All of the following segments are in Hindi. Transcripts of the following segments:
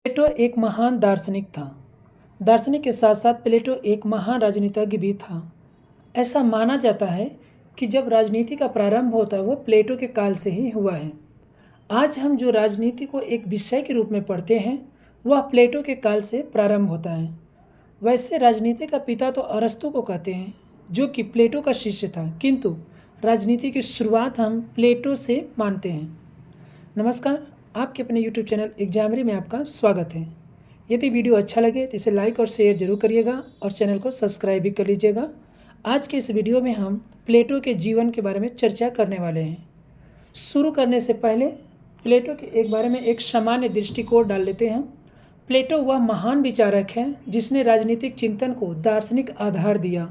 प्लेटो एक महान दार्शनिक था। दार्शनिक के साथ साथ प्लेटो एक महान राजनीतिज्ञ भी था। ऐसा माना जाता है कि जब राजनीति का प्रारंभ होता है वो प्लेटो के काल से ही हुआ है। आज हम जो राजनीति को एक विषय के रूप में पढ़ते हैं वह प्लेटो के काल से प्रारंभ होता है। वैसे राजनीति का पिता तो अरस्तु को कहते हैं जो कि प्लेटो का शिष्य था, किंतु राजनीति की शुरुआत हम प्लेटो से मानते हैं। नमस्कार, आपके अपने YouTube चैनल एग्जामरी में आपका स्वागत है। यदि वीडियो अच्छा लगे तो इसे लाइक और शेयर जरूर करिएगा और चैनल को सब्सक्राइब भी कर लीजिएगा। आज के इस वीडियो में हम प्लेटो के जीवन के बारे में चर्चा करने वाले हैं। शुरू करने से पहले प्लेटो के एक बारे में एक सामान्य दृष्टिकोण डाल लेते हैं। प्लेटो वह महान विचारक है जिसने राजनीतिक चिंतन को दार्शनिक आधार दिया।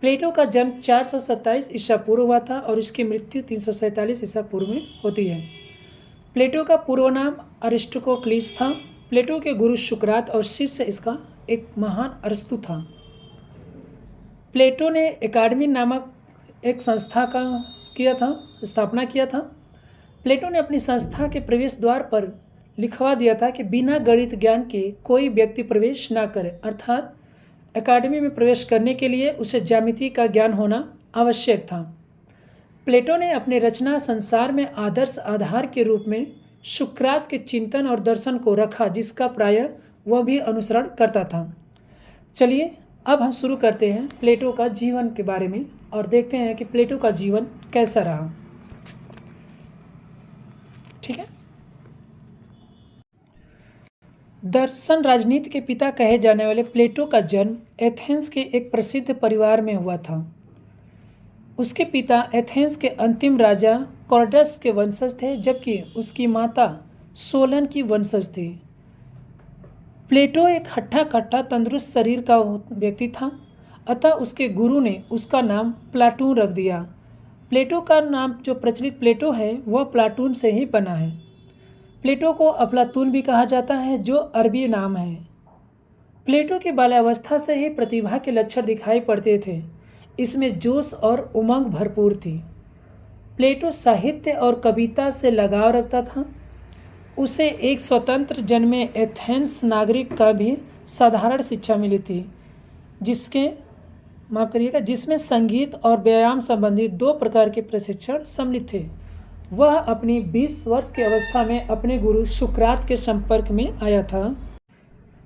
प्लेटो का जन्म 427 ईसा पूर्व हुआ था और इसकी मृत्यु 347 ईसा पूर्व में होती है। प्लेटो का पूर्व नाम अरिस्टोक्लिस था। प्लेटो के गुरु सुकरात और शिष्य इसका एक महान अरस्तु था। प्लेटो ने एकेडमी नामक एक संस्था का स्थापना किया था। प्लेटो ने अपनी संस्था के प्रवेश द्वार पर लिखवा दिया था कि बिना गणित ज्ञान के कोई व्यक्ति प्रवेश ना करे, अर्थात एकेडमी में प्रवेश करने के लिए उसे ज्यामिति का ज्ञान होना आवश्यक था। प्लेटो ने अपने रचना संसार में आदर्श आधार के रूप में सुकरात के चिंतन और दर्शन को रखा, जिसका प्रायः वह भी अनुसरण करता था। चलिए अब हम शुरू करते हैं प्लेटो का जीवन के बारे में और देखते हैं कि प्लेटो का जीवन कैसा रहा। ठीक है। दर्शन राजनीति के पिता कहे जाने वाले प्लेटो का जन्म एथेंस के एक प्रसिद्ध परिवार में हुआ था। उसके पिता एथेंस के अंतिम राजा कॉर्डस के वंशज थे, जबकि उसकी माता सोलन की वंशज थी। प्लेटो एक हट्टा कट्टा तंदुरुस्त शरीर का व्यक्ति था, अतः उसके गुरु ने उसका नाम प्लाटून रख दिया। प्लेटो का नाम जो प्रचलित प्लेटो है वह प्लाटून से ही बना है। प्लेटो को अफलातून भी कहा जाता है जो अरबी नाम है। प्लेटो की बाल्यावस्था से ही प्रतिभा के लक्षण दिखाई पड़ते थे। इसमें जोश और उमंग भरपूर थी। प्लेटो साहित्य और कविता से लगाव रखता था। उसे एक स्वतंत्र जन्मे एथेंस नागरिक का भी साधारण शिक्षा मिली थी, जिसमें संगीत और व्यायाम संबंधी 2 प्रकार के प्रशिक्षण सम्मिलित थे। वह अपनी 20 वर्ष की अवस्था में अपने गुरु सुकरात के संपर्क में आया था।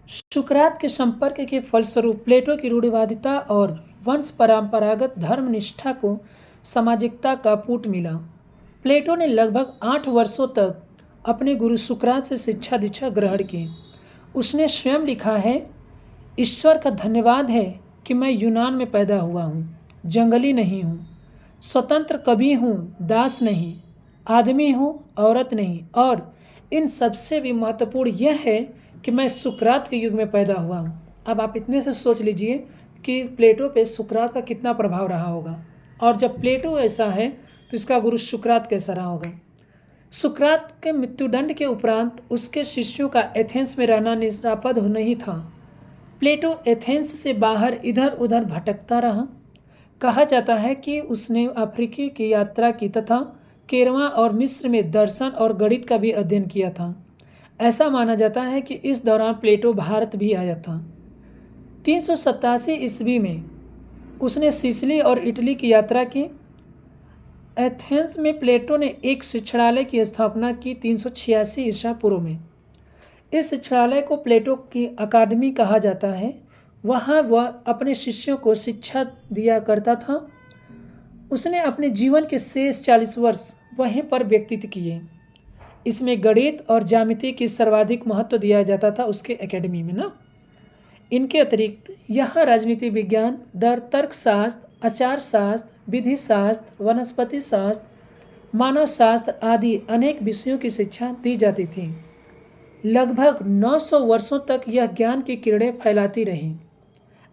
सुकरात के संपर्क के फलस्वरूप प्लेटो की रूढ़िवादिता और वंश परंपरागत धर्मनिष्ठा को सामाजिकता का पुट मिला। प्लेटो ने लगभग 8 वर्षों तक अपने गुरु सुकरात से शिक्षा दीक्षा ग्रहण की। उसने स्वयं लिखा है, ईश्वर का धन्यवाद है कि मैं यूनान में पैदा हुआ हूँ, जंगली नहीं हूँ, स्वतंत्र कवि हूँ, दास नहीं, आदमी हूँ, औरत नहीं, और इन सबसे भी महत्वपूर्ण यह है कि मैं सुकरात के युग में पैदा हुआ हूँ। अब आप इतने से सोच लीजिए कि प्लेटो पे सुकरात का कितना प्रभाव रहा होगा, और जब प्लेटो ऐसा है तो इसका गुरु सुकरात कैसा रहा होगा। सुकरात के मृत्युदंड के उपरांत उसके शिष्यों का एथेंस में रहना निरापद नहीं था। प्लेटो एथेंस से बाहर इधर उधर भटकता रहा। कहा जाता है कि उसने अफ्रीकी की यात्रा की तथा केरवा और मिस्र में दर्शन और गणित का भी अध्ययन किया था। ऐसा माना जाता है कि इस दौरान प्लेटो भारत भी आया था। 387 ईस्वी में उसने सिसिली और इटली की यात्रा की। एथेंस में प्लेटो ने एक शिक्षालय की स्थापना की 386 ईसा पूर्व में। इस शिक्षालय को प्लेटो की अकादमी कहा जाता है। वहाँ वह अपने शिष्यों को शिक्षा दिया करता था। उसने अपने जीवन के शेष 40 वर्ष वहीं पर व्यतीत किए। इसमें गणित और ज्यामिति की सर्वाधिक महत्व दिया जाता था उसके एकेडमी में ना। इनके अतिरिक्त यहाँ राजनीति विज्ञान, तर्कशास्त्र, आचार शास्त्र, विधि शास्त्र, वनस्पति शास्त्र, मानव शास्त्र आदि अनेक विषयों की शिक्षा दी जाती थी। लगभग 900 वर्षों तक यह ज्ञान की किरणें फैलाती रहीं।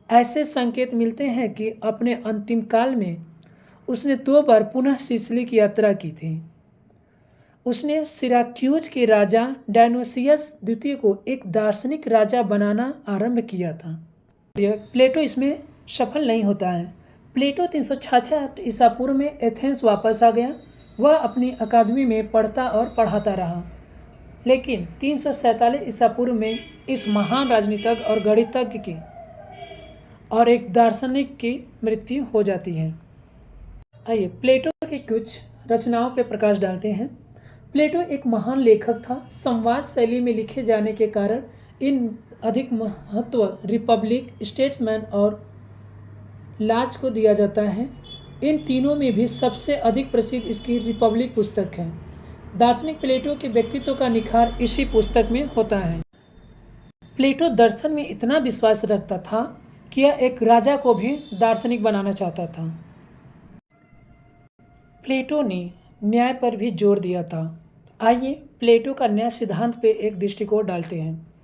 ऐसे संकेत मिलते हैं कि अपने अंतिम काल में उसने 2 बार पुनः सिसिली की यात्रा की थी। उसने सिराक्यूज के राजा डायनोसियस द्वितीय को एक दार्शनिक राजा बनाना आरंभ किया था। प्लेटो इसमें सफल नहीं होता है। प्लेटो 366 ईसा पूर्व में एथेंस वापस आ गया। वह अपनी अकादमी में पढ़ता और पढ़ाता रहा। लेकिन 347 ईसा पूर्व में इस महान राजनीतिज्ञ और गणितज्ञ की और एक दार्शनिक की मृत्यु हो जाती है। आइए प्लेटो की कुछ रचनाओं पर प्रकाश डालते हैं। प्लेटो एक महान लेखक था। संवाद शैली में लिखे जाने के कारण इन अधिक महत्व रिपब्लिक, स्टेट्समैन और लाज को दिया जाता है। इन तीनों में भी सबसे अधिक प्रसिद्ध इसकी रिपब्लिक पुस्तक है। दार्शनिक प्लेटो के व्यक्तित्व का निखार इसी पुस्तक में होता है। प्लेटो दर्शन में इतना विश्वास रखता था कि यह एक राजा को भी दार्शनिक बनाना चाहता था। प्लेटो ने न्याय पर भी जोर दिया था। आइए प्लेटो का न्याय सिद्धांत पे एक दृष्टिकोण डालते हैं।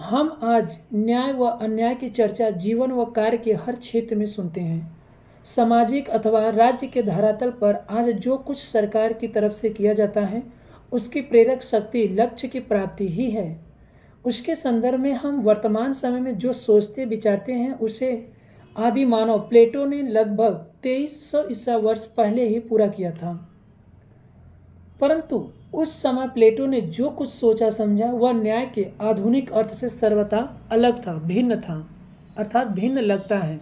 हम आज न्याय व अन्याय की चर्चा जीवन व कार्य के हर क्षेत्र में सुनते हैं। सामाजिक अथवा राज्य के धरातल पर आज जो कुछ सरकार की तरफ से किया जाता है उसकी प्रेरक शक्ति लक्ष्य की प्राप्ति ही है। उसके संदर्भ में हम वर्तमान समय में जो सोचते विचारते हैं उसे आदि मानव प्लेटो ने लगभग 2300 ईसा वर्ष पहले ही पूरा किया था। परंतु उस समय प्लेटो ने जो कुछ सोचा समझा वह न्याय के आधुनिक अर्थ से सर्वथा अलग था, भिन्न था, अर्थात भिन्न लगता है।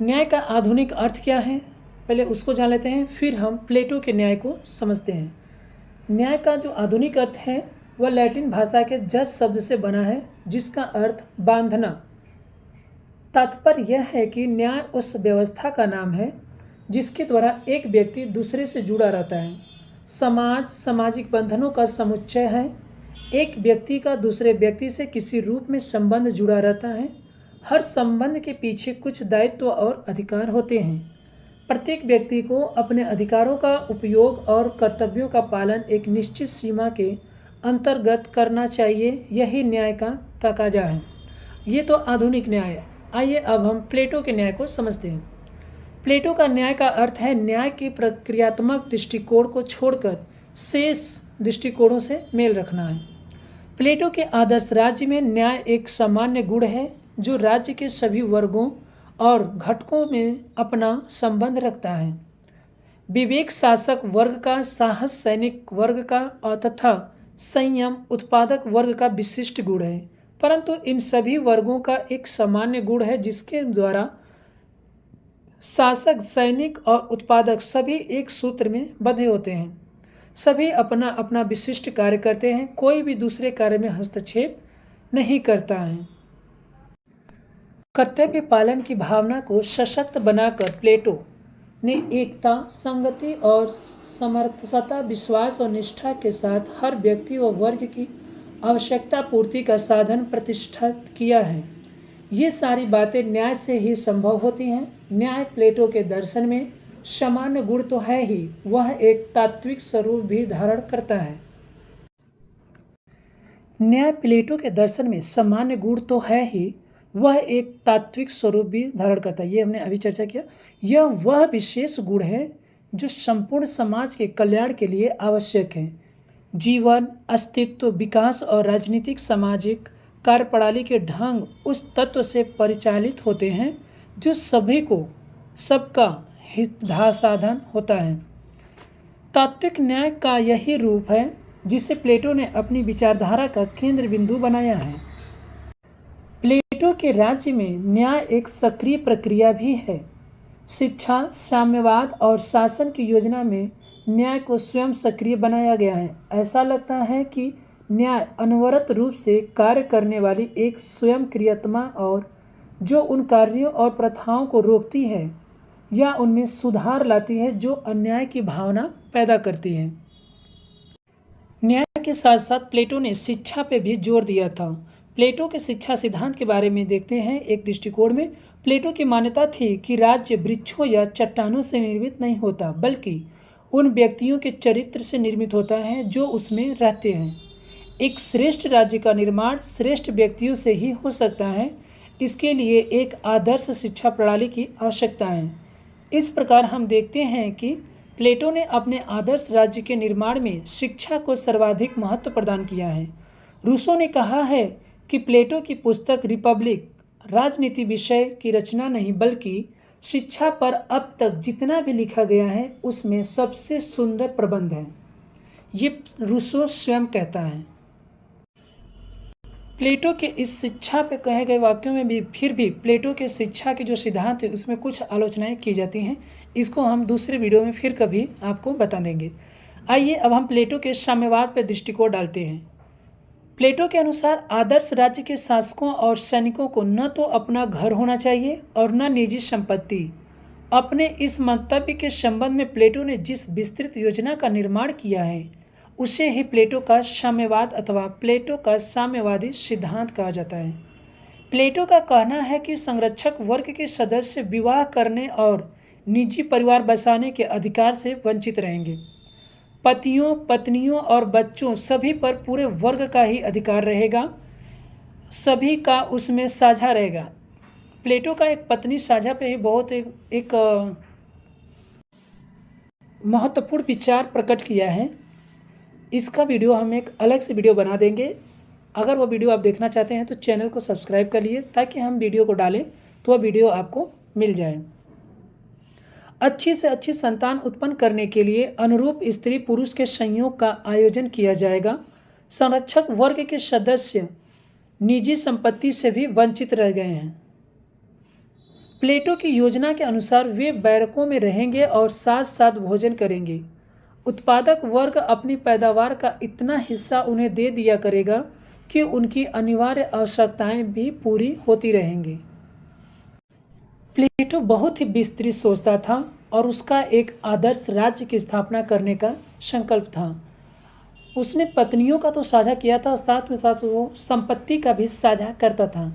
न्याय का आधुनिक अर्थ क्या है, पहले उसको जान लेते हैं, फिर हम प्लेटो के न्याय को समझते हैं। न्याय का जो आधुनिक अर्थ है वह लैटिन भाषा के जस शब्द से बना है, जिसका अर्थ बांधना। तात्पर्य यह है कि न्याय उस व्यवस्था का नाम है जिसके द्वारा एक व्यक्ति दूसरे से जुड़ा रहता है। समाज सामाजिक बंधनों का समुच्चय है। एक व्यक्ति का दूसरे व्यक्ति से किसी रूप में संबंध जुड़ा रहता है। हर संबंध के पीछे कुछ दायित्व और अधिकार होते हैं। प्रत्येक व्यक्ति को अपने अधिकारों का उपयोग और कर्तव्यों का पालन एक निश्चित सीमा के अंतर्गत करना चाहिए। यही न्याय का तकाजा है। ये तो आधुनिक न्याय है। आइए अब हम प्लेटो के न्याय को समझते हैं। प्लेटो का न्याय का अर्थ है न्याय के प्रक्रियात्मक दृष्टिकोण को छोड़कर शेष दृष्टिकोणों से मेल रखना है। प्लेटो के आदर्श राज्य में न्याय एक सामान्य गुण है जो राज्य के सभी वर्गों और घटकों में अपना संबंध रखता है। विवेक शासक वर्ग का, साहस सैनिक वर्ग का और तथा संयम उत्पादक वर्ग का विशिष्ट गुण है। परंतु इन सभी वर्गों का एक सामान्य गुण है जिसके द्वारा शासक, सैनिक और उत्पादक सभी एक सूत्र में बंधे होते हैं। सभी अपना अपना विशिष्ट कार्य करते हैं। कोई भी दूसरे कार्य में हस्तक्षेप नहीं करता है। कर्तव्य पालन की भावना को सशक्त बनाकर प्लेटो ने एकता, संगति और समरसता, विश्वास और निष्ठा के साथ हर व्यक्ति व वर्ग की आवश्यकता पूर्ति का साधन प्रतिष्ठित किया है। ये सारी बातें न्याय से ही संभव होती हैं। न्याय प्लेटो के दर्शन में सामान्य गुण तो है ही, वह एक तात्विक स्वरूप भी धारण करता है। न्याय प्लेटो के दर्शन में सामान्य गुण तो है ही, वह एक तात्विक स्वरूप भी धारण करता है। ये हमने अभी चर्चा किया। यह वह विशेष गुण है जो संपूर्ण समाज के कल्याण के लिए आवश्यक है। जीवन, अस्तित्व, विकास और राजनीतिक सामाजिक कार्यप्रणाली के ढंग उस तत्व से परिचालित होते हैं जो सभी को सबका हित साधन होता है। तात्विक न्याय का यही रूप है जिसे प्लेटो ने अपनी विचारधारा का केंद्र बिंदु बनाया है। प्लेटो के राज्य में न्याय एक सक्रिय प्रक्रिया भी है। शिक्षा, साम्यवाद और शासन की योजना में न्याय को स्वयं सक्रिय बनाया गया है। ऐसा लगता है कि न्याय अनवरत रूप से कार्य करने वाली एक स्वयं क्रियात्मा और जो उन कार्यों और प्रथाओं को रोकती है या उनमें सुधार लाती है जो अन्याय की भावना पैदा करती है। न्याय के साथ साथ प्लेटो ने शिक्षा पे भी जोर दिया था। प्लेटो के शिक्षा सिद्धांत के बारे में देखते हैं। एक दृष्टिकोण में प्लेटो की मान्यता थी कि राज्य वृक्षों या चट्टानों से निर्मित नहीं होता, बल्कि उन व्यक्तियों के चरित्र से निर्मित होता है जो उसमें रहते हैं। एक श्रेष्ठ राज्य का निर्माण श्रेष्ठ व्यक्तियों से ही हो सकता है। इसके लिए एक आदर्श शिक्षा प्रणाली की आवश्यकता है। इस प्रकार हम देखते हैं कि प्लेटो ने अपने आदर्श राज्य के निर्माण में शिक्षा को सर्वाधिक महत्व प्रदान किया है। रूसो ने कहा है कि प्लेटो की पुस्तक रिपब्लिक राजनीति विषय की रचना नहीं बल्कि शिक्षा पर अब तक जितना भी लिखा गया है उसमें सबसे सुंदर प्रबंध है। ये रूसो स्वयं कहता है। प्लेटो के इस शिक्षा पे कहे गए वाक्यों में भी फिर भी प्लेटो के शिक्षा के जो सिद्धांत है उसमें कुछ आलोचनाएं की जाती हैं। इसको हम दूसरे वीडियो में फिर कभी आपको बता देंगे। आइए अब हम प्लेटो के साम्यवाद पर दृष्टिकोण डालते हैं। प्लेटो के अनुसार आदर्श राज्य के शासकों और सैनिकों को न तो अपना घर होना चाहिए और न निजी संपत्ति। अपने इस मंतव्य के संबंध में प्लेटो ने जिस विस्तृत योजना का निर्माण किया है उसे ही प्लेटो का साम्यवाद अथवा प्लेटो का साम्यवादी सिद्धांत कहा जाता है। प्लेटो का कहना है कि संरक्षक वर्ग के सदस्य विवाह करने और निजी परिवार बसाने के अधिकार से वंचित रहेंगे। पतियों, पत्नियों और बच्चों सभी पर पूरे वर्ग का ही अधिकार रहेगा, सभी का उसमें साझा रहेगा। प्लेटो का एक पत्नी साझा पे ही बहुत एक महत्वपूर्ण विचार प्रकट किया है। इसका वीडियो हम एक अलग से वीडियो बना देंगे। अगर वो वीडियो आप देखना चाहते हैं तो चैनल को सब्सक्राइब कर लिए ताकि हम वीडियो को डालें तो वह वीडियो आपको मिल जाए। अच्छी से अच्छी संतान उत्पन्न करने के लिए अनुरूप स्त्री पुरुष के संयोग का आयोजन किया जाएगा। संरक्षक वर्ग के सदस्य निजी संपत्ति से भी वंचित रह गए हैं। प्लेटो की योजना के अनुसार वे बैरकों में रहेंगे और साथ साथ भोजन करेंगे। उत्पादक वर्ग अपनी पैदावार का इतना हिस्सा उन्हें दे दिया करेगा कि उनकी अनिवार्य आवश्यकताएं भी पूरी होती रहेंगी। प्लेटो बहुत ही विस्तृत सोचता था और उसका एक आदर्श राज्य की स्थापना करने का संकल्प था। उसने पत्नियों का तो साझा किया था, साथ में साथ वो संपत्ति का भी साझा करता था।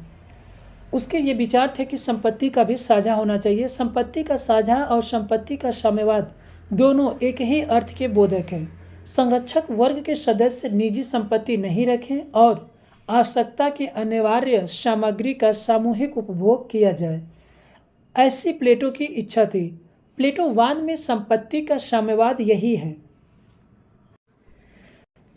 उसके ये विचार थे कि संपत्ति का भी साझा होना चाहिए। संपत्ति का साझा और संपत्ति का साम्यवाद दोनों एक ही अर्थ के बोधक हैं। संरक्षक वर्ग के सदस्य निजी संपत्ति नहीं रखें और आवश्यकता की अनिवार्य सामग्री का सामूहिक उपभोग किया जाए, ऐसी प्लेटो की इच्छा थी। प्लेटोवाद में संपत्ति का साम्यवाद यही है।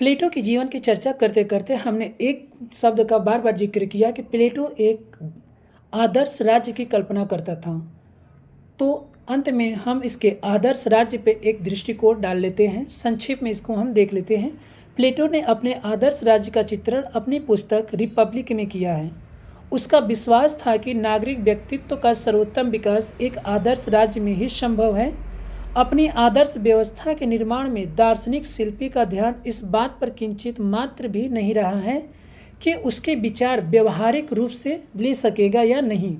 प्लेटो के जीवन की चर्चा करते करते हमने एक शब्द का बार बार जिक्र किया कि प्लेटो एक आदर्श राज्य की कल्पना करता था। तो अंत में हम इसके आदर्श राज्य पे एक दृष्टिकोण डाल लेते हैं। संक्षेप में इसको हम देख लेते हैं। प्लेटो ने अपने आदर्श राज्य का चित्रण अपनी पुस्तक रिपब्लिक में किया है। उसका विश्वास था कि नागरिक व्यक्तित्व का सर्वोत्तम विकास एक आदर्श राज्य में ही संभव है। अपनी आदर्श व्यवस्था के निर्माण में दार्शनिक शिल्पी का ध्यान इस बात पर किंचित मात्र भी नहीं रहा है कि उसके विचार व्यवहारिक रूप से ले सकेगा या नहीं।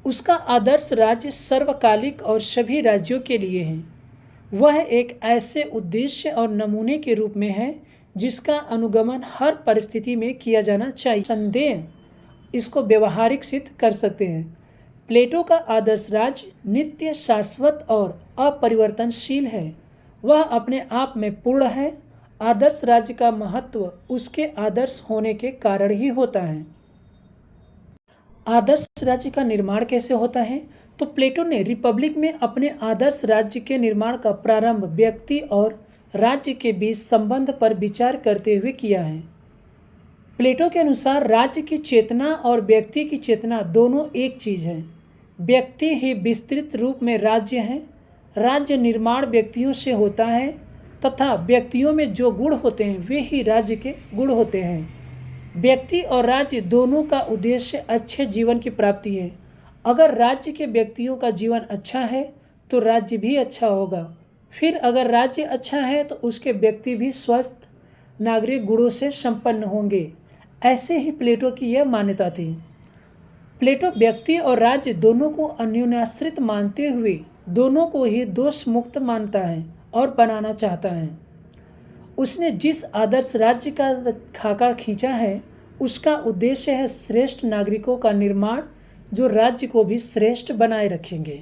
उसका आदर्श राज्य सर्वकालिक और सभी राज्यों के लिए है। वह एक ऐसे उद्देश्य और नमूने के रूप में है जिसका अनुगमन हर परिस्थिति में किया जाना चाहिए। संदेह इसको व्यवहारिक सिद्ध कर सकते हैं। प्लेटो का आदर्श राज्य नित्य, शाश्वत और अपरिवर्तनशील है। वह अपने आप में पूर्ण है। आदर्श राज्य का महत्व उसके आदर्श होने के कारण ही होता है। आदर्श राज्य का निर्माण कैसे होता है? तो प्लेटो ने रिपब्लिक में अपने आदर्श राज्य के निर्माण का प्रारंभ व्यक्ति और राज्य के बीच संबंध पर विचार करते हुए किया है। प्लेटो के अनुसार राज्य की चेतना और व्यक्ति की चेतना दोनों एक चीज है। व्यक्ति ही विस्तृत रूप में राज्य है। राज्य निर्माण व्यक्तियों से होता है तथा व्यक्तियों में जो गुण होते हैं वे ही राज्य के गुण होते हैं। व्यक्ति और राज्य दोनों का उद्देश्य अच्छे जीवन की प्राप्ति है। अगर राज्य के व्यक्तियों का जीवन अच्छा है तो राज्य भी अच्छा होगा। फिर अगर राज्य अच्छा है तो उसके व्यक्ति भी स्वस्थ नागरिक गुणों से संपन्न होंगे। ऐसे ही प्लेटो की यह मान्यता थी। प्लेटो व्यक्ति और राज्य दोनों को अन्योन्याश्रित मानते हुए दोनों को ही दोष मुक्त मानता है और बनाना चाहता है। उसने जिस आदर्श राज्य का खाका खींचा है उसका उद्देश्य है श्रेष्ठ नागरिकों का निर्माण जो राज्य को भी श्रेष्ठ बनाए रखेंगे।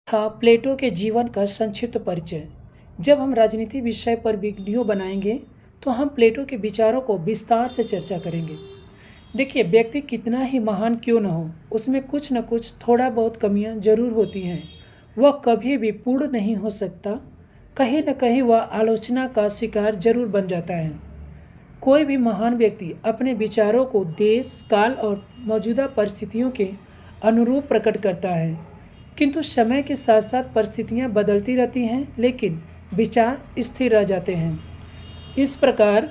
था प्लेटो के जीवन का संक्षिप्त परिचय। जब हम राजनीति विषय पर वीडियो बनाएंगे तो हम प्लेटो के विचारों को विस्तार से चर्चा करेंगे। देखिए, व्यक्ति कितना ही महान क्यों न हो, उसमें कुछ न कुछ थोड़ा बहुत कमियां जरूर होती हैं। वह कभी भी पूर्ण नहीं हो सकता। कहीं न कहीं वह आलोचना का शिकार जरूर बन जाता है। कोई भी महान व्यक्ति अपने विचारों को देश, काल और मौजूदा परिस्थितियों के अनुरूप प्रकट करता है, किंतु समय के साथ साथ परिस्थितियां बदलती रहती हैं, लेकिन विचार स्थिर रह जाते हैं। इस प्रकार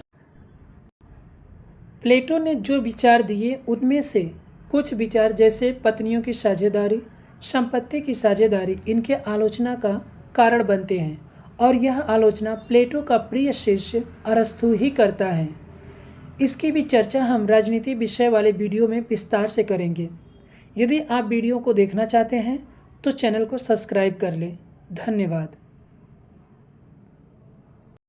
प्लेटो ने जो विचार दिए उनमें से कुछ विचार जैसे पत्नियों की साझेदारी, संपत्ति की साझेदारी इनके आलोचना का कारण बनते हैं और यह आलोचना प्लेटो का प्रिय शिष्य अरस्तु ही करता है। इसकी भी चर्चा हम राजनीति विषय वाले वीडियो में विस्तार से करेंगे। यदि आप वीडियो को देखना चाहते हैं तो चैनल को सब्सक्राइब कर लें। धन्यवाद।